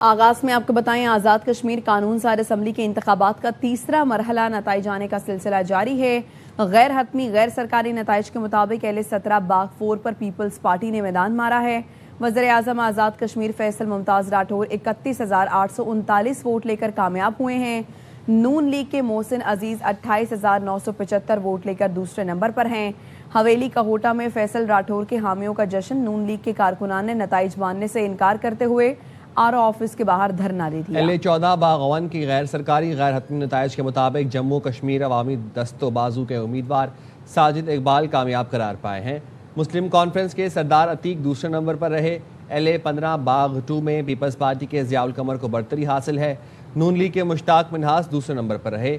آغاز میں آپ کو بتائیں، آزاد کشمیر قانون ساز اسمبلی کے انتخابات کا تیسرا مرحلہ نتائج آنے کا سلسلہ جاری ہے۔ غیر حتمی غیر سرکاری نتائج کے مطابق L17 باغ 4 پر پیپلز پارٹی نے میدان مارا ہے۔ وزیر اعظم آزاد کشمیر فیصل ممتاز راٹھور 31,839 ووٹ لے کر کامیاب ہوئے ہیں۔ نون لیگ کے محسن عزیز 28,975 ووٹ لے کر دوسرے نمبر پر ہیں۔ حویلی کہوٹہ میں فیصل راٹھور کے حامیوں کا جشن، نون لیگ کے کارکنان نے نتائج ماننے سے انکار کرتے ہوئے آر او آفس کے باہر دھرنا دے دیا۔ L14 باغ 1 کی غیر سرکاری غیر حتمی نتائج کے مطابق جموں کشمیر عوامی دست و بازو کے امیدوار ساجد اقبال کامیاب قرار پائے ہیں۔ مسلم کانفرنس کے سردار عتیق دوسرے نمبر پر رہے۔ L15 باغ 2 میں پیپلز پارٹی کے ضیاء القمر کو برتری حاصل ہے۔ نون لیگ کے مشتاق منہاس دوسرے نمبر پر رہے۔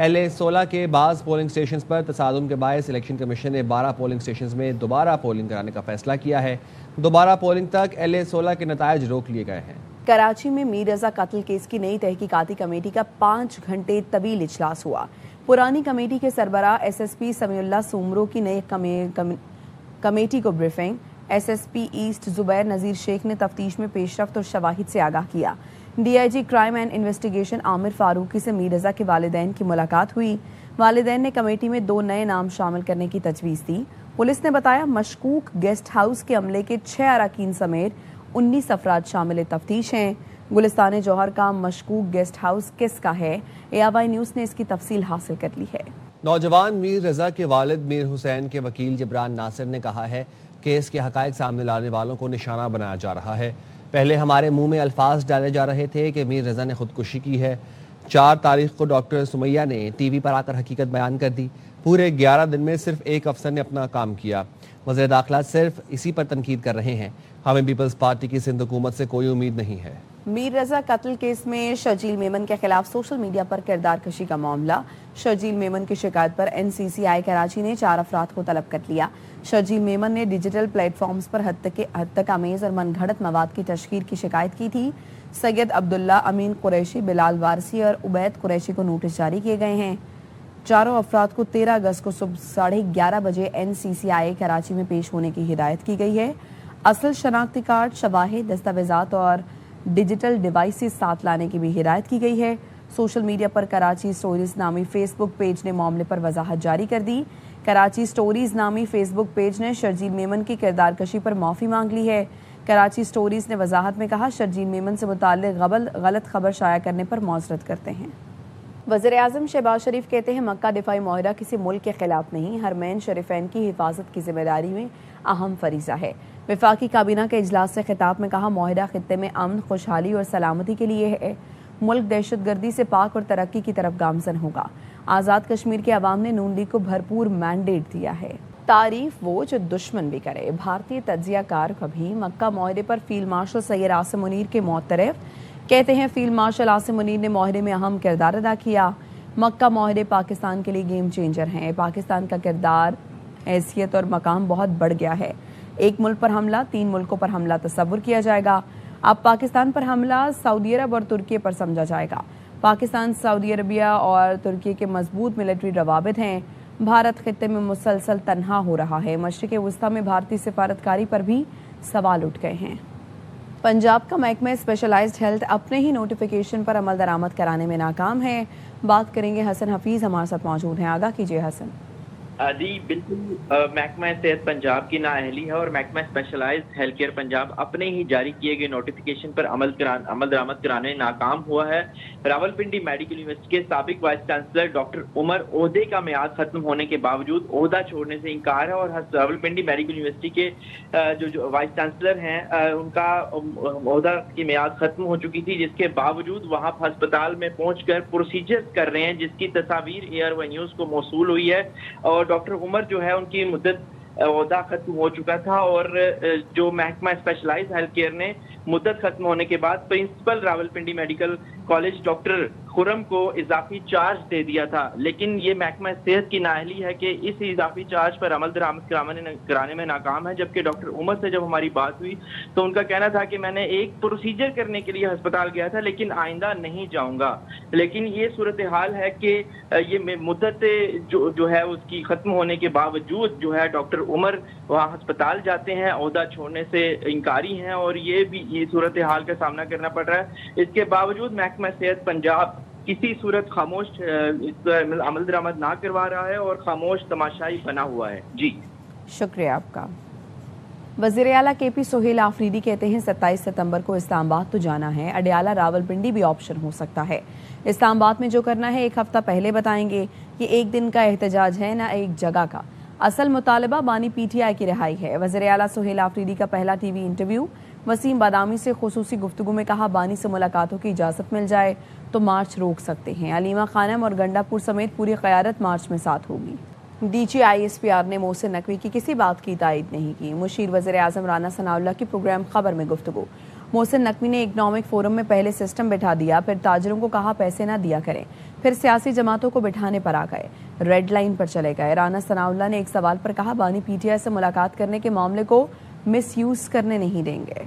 L16 کے بعض پولنگ سٹیشنز پر تصادم کے باعث الیکشن کمیشن نے 12 پولنگ سٹیشنز میں دوبارہ پولنگ کرانے کا فیصلہ کیا ہے۔ دوبارہ پولنگ تک L16 کے نتائج روک لیے گئے ہیں۔ کراچی میں میر رضا قتل کیس کی نئی تحقیقاتی کمیٹی کا 5 گھنٹے طویل اجلاس ہوا۔ پرانی کمیٹی کے سربراہ SSP سمیع اللہ سومرو کی نئی کمیٹی کو بریفنگ۔ SSP ایسٹ زبیر نذیر شیخ نے تفتیش میں پیش رفت اور شواہد سے آگاہ کیا۔ DIG کرائم اینڈ انویسٹیگیشن عامر فاروقی سے میر رضا کے والدین کی ملاقات ہوئی۔ والدین نے کمیٹی میں 2 نئے نام شامل کرنے کی تجویز دی۔ پولیس نے بتایا مشکوک گیسٹ ہاؤس کے عملے کے 6 اراکین سمیت 19 افراد شامل تفتیش ہیں۔ گلستان جوہر کا مشکوک گیسٹ ہاؤس کس کا ہے؟ AY نیوز نے اس کی تفصیل حاصل کر لی ہے۔ نوجوان میر رضا کے والد میر حسین کے وکیل جبران ناصر نے کہا ہے کہ اس کے حقائق سامنے لانے والوں کو نشانہ بنایا جا رہا ہے۔ پہلے ہمارے منہ میں الفاظ ڈالے جا رہے تھے کہ میر رضا نے خودکشی کی ہے۔ 4 تاریخ کو ڈاکٹر سمیہ نے ٹی وی پر آ کر حقیقت بیان کر دی۔ پورے 11 دن میں صرف ایک افسر نے اپنا کام کیا۔ وزیر داخلہ صرف اسی پر تنقید کر رہے ہیں۔ ہمیں پیپلز پارٹی کی سندھ حکومت سے کوئی امید نہیں ہے۔ میر رضا قتل کیس میں شرجیل میمن کے خلاف سوشل میڈیا پر کردار کشی کا معاملہ۔ شرجیل میمن کی شکایت پر NCCI کراچی نے 4 افراد کو طلب کر لیا۔ شرجیل میمن نے ڈیجیٹل پلیٹ فارمز پر حد تک آمیز اور من گھڑت مواد کی تشہیر کی شکایت کی تھی۔ سید عبداللہ، امین قریشی، بلال وارسی اور عبید قریشی کو نوٹس جاری کیے گئے ہیں۔ چاروں افراد کو 13 اگست کو صبح 11:30 بجے NCCI کراچی میں پیش ہونے کی ہدایت کی گئی ہے۔ اصل شناختی کارڈ، شواہد، دستاویزات اور ڈیجیٹل ڈیوائسز ساتھ لانے کی بھی ہدایت کی گئی ہے۔ سوشل میڈیا پر کراچی سٹوریز نامی فیس بک پیج نے معاملے پر وضاحت جاری کر دی۔ کراچی سٹوریز نامی فیس بک پیج نے شرجیل میمن کی کردار کشی پر معافی مانگ لی ہے۔ کراچی سٹوریز نے وضاحت میں کہا شرجیل میمن سے متعلق غلط خبر شائع کرنے پر معذرت کرتے ہیں۔ وزیر اعظم شہباز شریف کہتے ہیں مکہ دفاعی معاہدہ کسی ملک کے خلاف نہیں، حرمین شریفین کی حفاظت کی ذمہ داری میں اہم فریضہ ہے۔ وفاقی کابینہ کے اجلاس سے خطاب میں کہا معاہدہ خطے میں امن، خوشحالی اور سلامتی کے لیے ہے۔ ملک دہشت گردی سے پاک اور ترقی کی طرف گامزن ہوگا۔ آزاد کشمیر کے عوام نے نون لیگ کو بھرپور مینڈیٹ دیا ہے۔ تعریف وہ جو دشمن بھی کرے۔ بھارتی تجزیہ کار کبھی مکہ معاہدے پر فیلڈ مارشل سید عاصم منیر کے معترف کہتے ہیں فیلڈ مارشل عاصم منیر نے معاہدے میں اہم کردار ادا کیا۔ مکہ معاہدے پاکستان کے لیے گیم چینجر ہیں۔ پاکستان کا کردار، حیثیت اور مقام بہت بڑھ گیا ہے۔ ایک ملک پر حملہ 3 ملکوں پر حملہ تصور کیا جائے گا۔ اب پاکستان پر حملہ سعودی عرب اور ترکی پر سمجھا جائے گا۔ پاکستان، سعودی عربیہ اور ترکی کے مضبوط ملٹری روابط ہیں۔ بھارت خطے میں مسلسل تنہا ہو رہا ہے۔ مشرق وسطیٰ میں بھارتی سفارتکاری پر بھی سوال اٹھ گئے ہیں۔ پنجاب کا محکمہ اسپیشلائزڈ ہیلتھ اپنے ہی نوٹیفیکیشن پر عمل درآمد کرانے میں ناکام ہے۔ بات کریں گے حسن حفیظ ہمارے ساتھ موجود ہیں، آگاہ کیجیے حسن۔ جی بالکل، محکمہ صحت پنجاب کی نااہلی ہے اور محکمہ اسپیشلائزڈ ہیلتھ کیئر پنجاب اپنے ہی جاری کیے گئے نوٹیفیکیشن پر عمل درآمد کرانے ناکام ہوا ہے۔ راولپنڈی میڈیکل یونیورسٹی کے سابق وائس چانسلر ڈاکٹر عمر عہدے کا میعاد ختم ہونے کے باوجود عہدہ چھوڑنے سے انکار ہے اور راولپنڈی میڈیکل یونیورسٹی کے جو وائس چانسلر ہیں ان کا عہدہ کی میعاد ختم ہو چکی تھی، جس کے باوجود وہاں ہسپتال میں پہنچ کر پروسیجر کر رہے ہیں، جس کی تصاویر AR1 نیوز کو موصول ہوئی ہے۔ اور ڈاکٹر عمر جو ہے ان کی مدت عہدہ ختم ہو چکا تھا اور جو محکمہ اسپیشلائز ہیلتھ کیئر نے مدت ختم ہونے کے بعد principal Rawalpindi medical college doctor Khurram को इजाफी चार्ज दे दिया था, लेकिन ये महकमा सेहत की नाअहली है कि इस इजाफी चार्ज पर अमल दरामद कराने में नाकाम है। जबकि डॉक्टर उमर से जब हमारी बात हुई तो उनका कहना था कि मैंने एक प्रोसीजर करने के लिए अस्पताल गया था, लेकिन आइंदा नहीं जाऊंगा। लेकिन ये सूरत हाल है कि ये मुद्दत जो है उसकी खत्म होने के बावजूद जो है डॉक्टर उमर वहाँ अस्पताल जाते हैं, ओहदा छोड़ने से इनकारी हैं, और ये सूरत हाल का सामना करना पड़ रहा है। इसके बावजूद महकमा सेहत पंजाब किसी सूरत खामोश इस पर अमल दरामद ना करवा रहा है और खामोश तमाशाई बना हुआ है। जी शुक्रिया आपका। वज़ीर आला KP सोहेल आफरीदी कहते हैं 27 सितंबर को इस्लामाबाद तो जाना है, अडयाला रावलपिंडी भी ऑप्शन हो सकता है। इस्लामाबाद में जो करना है एक हफ्ता पहले बताएंगे। ये एक दिन का एहतजाज है ना एक जगह का। असल मुतालबा बानी PTI की रिहाई है। वज़ीर आला सोहेल आफरीदी का पहला टीवी इंटरव्यू। वसीम बादामी से खुसूसी गुफ्तगू में कहा बानी से मुलाकातों की इजाज़त मिल जाए तो मार्च रोक सकते हैं। अलीमा खानम और गंडापुर समेत पूरी क़यादत मार्च में साथ होगी। DG ISPR ने मोहसिन नकवी की किसी बात की तायद नहीं की। मुशीर वज़ीर आज़म राना सनाउल्लाह की प्रोग्राम खबर में गुफ्तगू। मोहसिन नकवी ने इकनॉमिक फोरम में पहले सिस्टम बिठा दिया, फिर ताजरों को कहा पैसे ना दिया करें, फिर सियासी जमातों को बिठाने पर आ गए, रेड लाइन पर चले गए। राना सनाउल्लाह ने एक सवाल पर कहा बानी PTI से मुलाकात करने के मामले को मिसयूज करने नहीं देंगे।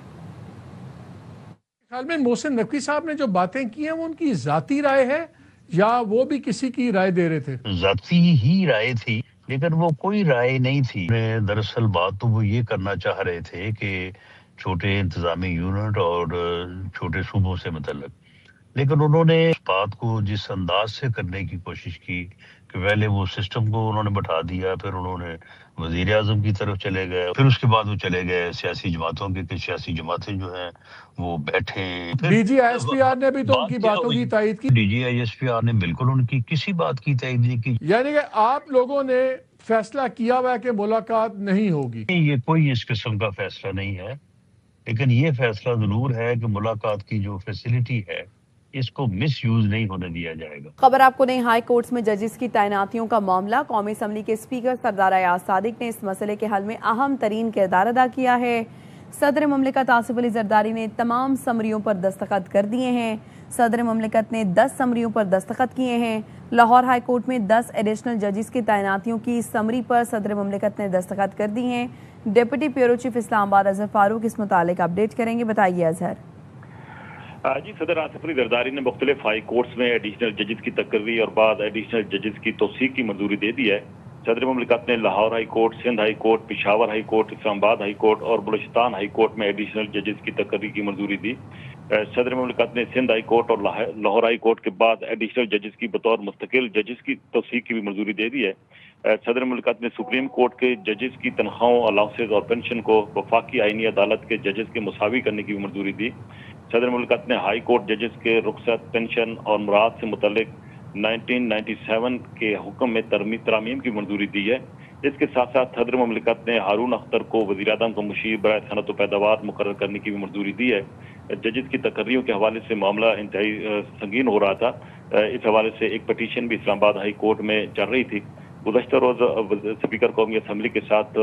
ख्याल में मोहसिन नकवी साहब ने जो बातें की हैं वो उनकी जाती राय है या वो भी किसी की राय दे रहे थे? जाती ही राय थी, लेकिन वो कोई राय नहीं थी। दरअसल बात तो वो ये करना चाह रहे थे कि छोटे इंतजामी यूनिट और छोटे सूबों से मतलब, लेकिन उन्होंने इस बात को जिस अंदाज से करने की कोशिश की कि पहले वो सिस्टम को उन्होंने बैठा दिया, फिर उन्होंने वजीर आजम की तरफ चले गए, फिर उसके बाद वो चले गए सियासी जमातों के, सियासी जमातें जो हैं वो बैठे। DG ISPR ने भी तो उनकी बातों की तायद की। DG ISPR ने बिल्कुल उनकी किसी बात की तायद नहीं की। यानी कि आप लोगों ने फैसला किया हुआ है कि मुलाकात नहीं होगी? ये कोई इस किस्म का फैसला नहीं है, लेकिन ये फैसला जरूर है कि मुलाकात की जो फैसिलिटी है इसको मिस यूज नहीं होने दिया जाएगा। खबर आपको नहीं, हाई कोर्ट्स में जजेस की तैनातियों का मामला। कौमी असम्बली के स्पीकर सरदार अयाज सादिक ने इस मसले के हल में अहम तरीन किरदार अदा किया है। सदर मुमलिकत आसिफ अली जरदारी ने तमाम समरियों पर दस्तखत कर दिए हैं। सदर मुमलिकत ने 10 समरियों पर दस्तखत किए हैं। लाहौर हाई कोर्ट में 10 एडिशनल जजेस की तैनातियों की समरी पर सदर मुमलिकत ने दस्तखत कर दी हैं। Deputy bureau chief Islamabad Azhar Farooq इस मुतालिक अपडेट करेंगे। बताइए अजहर। जी, सदर आसिफ अली जरदारी ने मुख्तलिफ हाई कोर्ट्स में एडिशनल जजेस की तकर्री और बाद एडिशनल जजेस की तौसीक की मंजूरी दे दी है। सदर मुमलिकत ने Lahore high court, Sindh high court, Peshawar high court, Islamabad high court और बलूचिस्तान हाई कोर्ट में एडिशनल जजेस की तकर्री की मंजूरी दी। सदर मुमलिकत ने सिंध हाई कोर्ट और लाहौर हाई कोर्ट के बाद एडिशनल जजेस की बतौर मुस्तकिल जजेस की तौसीक की भी मंजूरी दे दी है। सदर मुमलिकत ने सुप्रीम कोर्ट के जजेस की तनख्वाहों, अलाउंसेज और पेंशन को वफाकी आईनी अदालत के जजेस के मुसावी करने की भी मंजूरी दी। सदर मुमलिकत ने हाई कोर्ट जजेस के रुखसत, पेंशन और मुराद से मुतल्लिक 1997 के हुक्म में तरामीम की मंजूरी दी है। इसके साथ साथ सदर मुमलिकत ने हारून अख्तर को वज़ीर-ए-आज़म का मुशीर बराए सनअत व पैदावार मुकर्रर करने की भी मंजूरी दी है। जजेस की तकर्रियों के हवाले से मामला इंतहाई संगीन हो रहा था। इस हवाले से एक पटिशन भी इस्लामाबाद हाई कोर्ट में चल रही थी। गुज़श्ता रोज़ स्पीकर कौमी असम्बली के साथ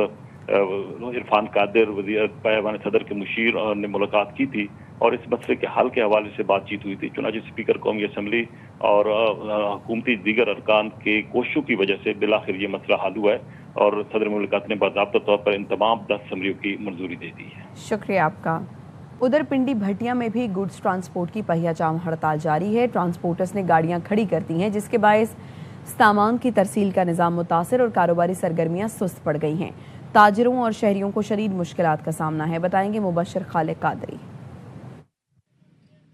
इरफान कादिर पैवान सदर के मुशीर ने मुलाकात की थी और इस मसले के हल के हवाले से बातचीत हुई थी। चुनांचे स्पीकर कौमी असम्बली और हुकूमती दीगर अरकान के कोशिशों की वजह से बिलाखिर ये मसला हल हुआ है और सदर मुमलिकत ने बाज़ाब्ता तौर पर इन तमाम 10 समरियों की मंजूरी दे दी है। शुक्रिया आपका। उधर पिंडी भटिया में भी गुड्स ट्रांसपोर्ट की पहिया जाम हड़ताल जारी है। ट्रांसपोर्टर्स ने गाड़ियां खड़ी कर दी हैं, जिसके बायस सामान की तरसील का निज़ाम मुतासिर और कारोबारी सरगर्मियां सुस्त पड़ गई हैं। ताजिरों और शहरियों को शदीद मुश्किलात का सामना है। बताएंगे मुबशर खालिद कादरी।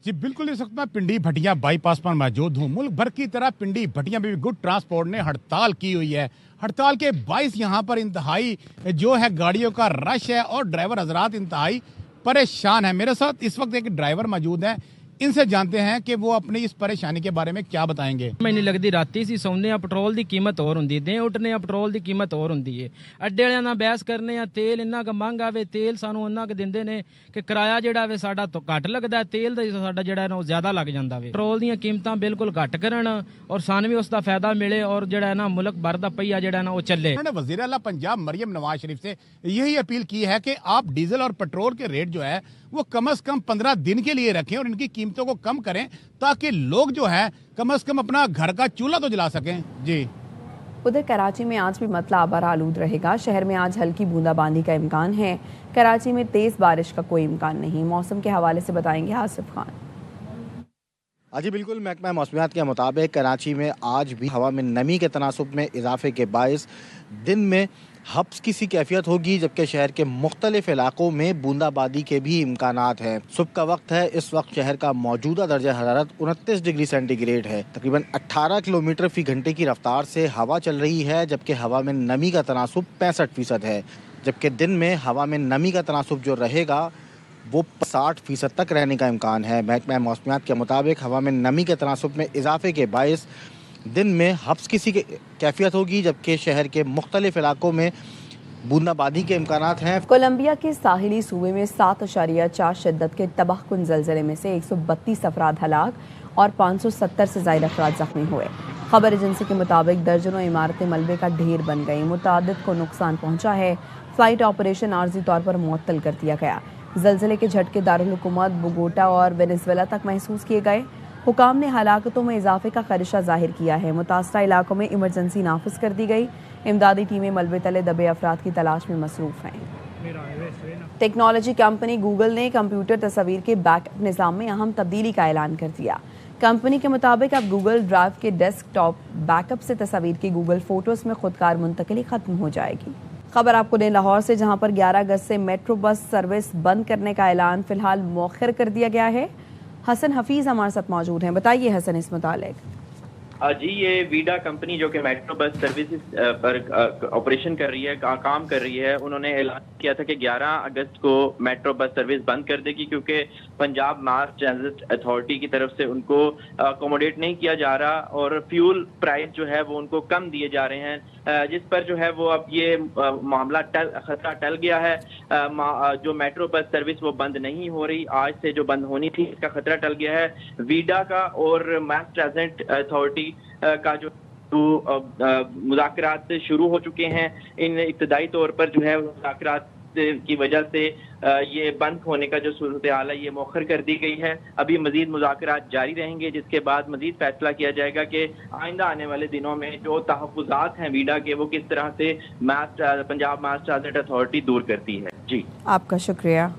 जी बिल्कुल, इस वक्त मैं पिंडी भटिया बाईपास पर मौजूद हूँ। मुल्क भर की तरह पिंडी भटिया में भी गुड ट्रांसपोर्ट ने हड़ताल की हुई है। हड़ताल के बायस यहाँ पर इंतहाई जो है गाड़ियों का रश है और ड्राइवर हजरात इंतहाई परेशान है। मेरे साथ इस वक्त एक ड्राइवर मौजूद है, इनसे जानते हैं कि वो अपनी इस परेशानी के बारे में क्या बताएंगे। ਮੈਨੂੰ ਲੱਗਦੀ ਰਾਤੀ ਸੀ ਸੌਂਦੇ ਆ ਪੈਟਰੋਲ ਦੀ ਕੀਮਤ ਹੋਰ ਹੁੰਦੀ ਦੇ ਉੱਠਨੇ ਆ ਪੈਟਰੋਲ ਦੀ ਕੀਮਤ ਹੋਰ ਹੁੰਦੀ ਏ। ਅੱਡੇ ਵਾਲਿਆਂ ਨਾਲ ਬਹਿਸ ਕਰਨੇ ਆ, ਤੇਲ ਇੰਨਾ ਕੁ ਮਹਿੰਗਾ ਵੇ, ਤੇਲ ਸਾਨੂੰ ਇੰਨਾ ਕੁ ਦਿੰਦੇ ਨੇ ਕਿ ਕਿਰਾਇਆ ਜਿਹੜਾ ਵੇ ਸਾਡਾ ਤੋਂ ਘੱਟ ਲੱਗਦਾ, ਤੇਲ ਦਾ ਸਾਡਾ ਜਿਹੜਾ ਨਾ ਉਹ ਜ਼ਿਆਦਾ ਲੱਗ ਜਾਂਦਾ ਵੇ। ਪੈਟਰੋਲ ਦੀਆਂ ਕੀਮਤਾਂ ਬਿਲਕੁਲ ਘੱਟ ਕਰਨ ਔਰ ਸਾਨੂੰ ਵੀ ਉਸ ਦਾ ਫਾਇਦਾ ਮਿਲੇ ਔਰ ਜਿਹੜਾ ਨਾ ਮੁਲਕ ਭਰ ਦਾ ਪਈਆ ਜਿਹੜਾ ਨਾ ਉਹ ਚੱਲੇ। उन्होंने वज़ीर आला पंजाब मरियम नवाज शरीफ से यही अपील की है कि आप डीजल और पेट्रोल के रेट जो है वो कम से कम 15 दिन के लिए रखें और इनकी कीमत कीमतों को कम करें ताकि लोग जो है कम से कम अपना घर का चूल्हा तो जला सकें। जी। उधर कराची में आज भी मतला आबार आलूद रहेगा। शहर में आज हल्की बूंदाबांदी का इम्कान है। कराची में तेज बारिश का कोई इम्कान नहीं। मौसम के हवाले से बताएंगे आसिफ खान। जी बिल्कुल, महकमा मौसमियात के मुताबिक कराची में आज भी हवा में नमी के तनासुब में इजाफे के बायस दिन में हब्स की सी कैफियत होगी, जबकि शहर के मुख्तलिफ इलाकों में बूंदाबांदी के भी इम्कानात हैं। सुबह का वक्त है, इस वक्त शहर का मौजूदा दर्जा हरारत 29 डिग्री सेंटीग्रेड है। तकरीबन 18 किलोमीटर फी घंटे की रफ्तार से हवा चल रही है, जबकि हवा में नमी का तनासुब 65% है। जबकि दिन में हवा में नमी का तनासुब जो रहेगा वो 60% तक रहने का इम्कान है। महकमा मौसमियात के मुताबिक हवा में नमी के तनासुब में इजाफे के बायस दिन में हब्स की सी कैफियत होगी, जबकि शहर के मुख्तलिफ इलाकों में बूंदाबांदी के इम्कानात हैं। कोलंबिया के साहिली सूबे में 7.4 शिद्दत के तबाहकुन ज़लज़ले में से 132 अफराद हलाक और 570 से ज़ायद अफराद जख्मी हुए। खबर एजेंसी के मुताबिक दर्जनों इमारतें मलबे का ढेर बन गईं। मुतादिद को नुकसान पहुंचा है। फ्लाइट ऑपरेशन आर्जी तौर पर मुअत्तल कर दिया गया। ज़लज़ले के झटके दारुल हुकूमत बोगोटा और वेनेज़ुएला तक महसूस किए गए। हुकाम ने हलाकतों में इजाफे का खदशा जाहिर किया है। मुतासरा इलाकों में इमरजेंसी नाफिज कर दी गई। इमदादी टीमें मलबे तले दबे अफराद की तलाश में मसरूफ हैं। टेक्नोलॉजी कंपनी गूगल ने कंप्यूटर तस्वीर के बैकअप निज़ाम में अहम तब्दीली का ऐलान कर दिया। कंपनी के मुताबिक अब गूगल ड्राइव के डेस्कटॉप बैकअप से तस्वीर की गूगल फोटोज़ में खुदकार मुंतकिली ख़त्म हो जाएगी। खबर आपको दें लाहौर से, जहां पर 11 अगस्त से मेट्रो बस सर्विस बंद करने का ऐलान फिलहाल मौखर कर दिया गया है। हसन हफीज हमारे साथ मौजूद हैं। बताइए हसन, इस मुतालिक। जी, ये वीडा कंपनी जो कि मेट्रो बस सर्विसेज पर ऑपरेशन कर रही है, काम कर रही है, उन्होंने ऐलान किया था कि 11 अगस्त को मेट्रो बस सर्विस बंद कर देगी, क्योंकि पंजाब मास ट्रांजिट अथॉरिटी की तरफ से उनको अकोमोडेट नहीं किया जा रहा और फ्यूल प्राइस जो है वो उनको कम दिए जा रहे हैं, जिस पर जो है वो अब ये मामला खतरा टल गया है। जो मेट्रो बस सर्विस वो बंद नहीं हो रही, आज से जो बंद होनी थी इसका खतरा टल गया है। वीडा का और मास ट्रांजिट अथॉरिटी का जो मुज़ाकरात शुरू हो चुके हैं। इन इब्तदाई तौर पर जो है मुज़ाकरात की वजह से ये बंद होने का जो सूरत हाल है ये मौखर कर दी गई है। अभी मजीद मुज़ाकरात जारी रहेंगे, जिसके बाद मजीद फैसला किया जाएगा कि आइंदा आने वाले दिनों में जो तहफ़्फ़ुज़ात हैं वीडा के वो किस तरह से पंजाब मास ट्रांजिट अथॉरिटी दूर करती है। जी, आपका शुक्रिया।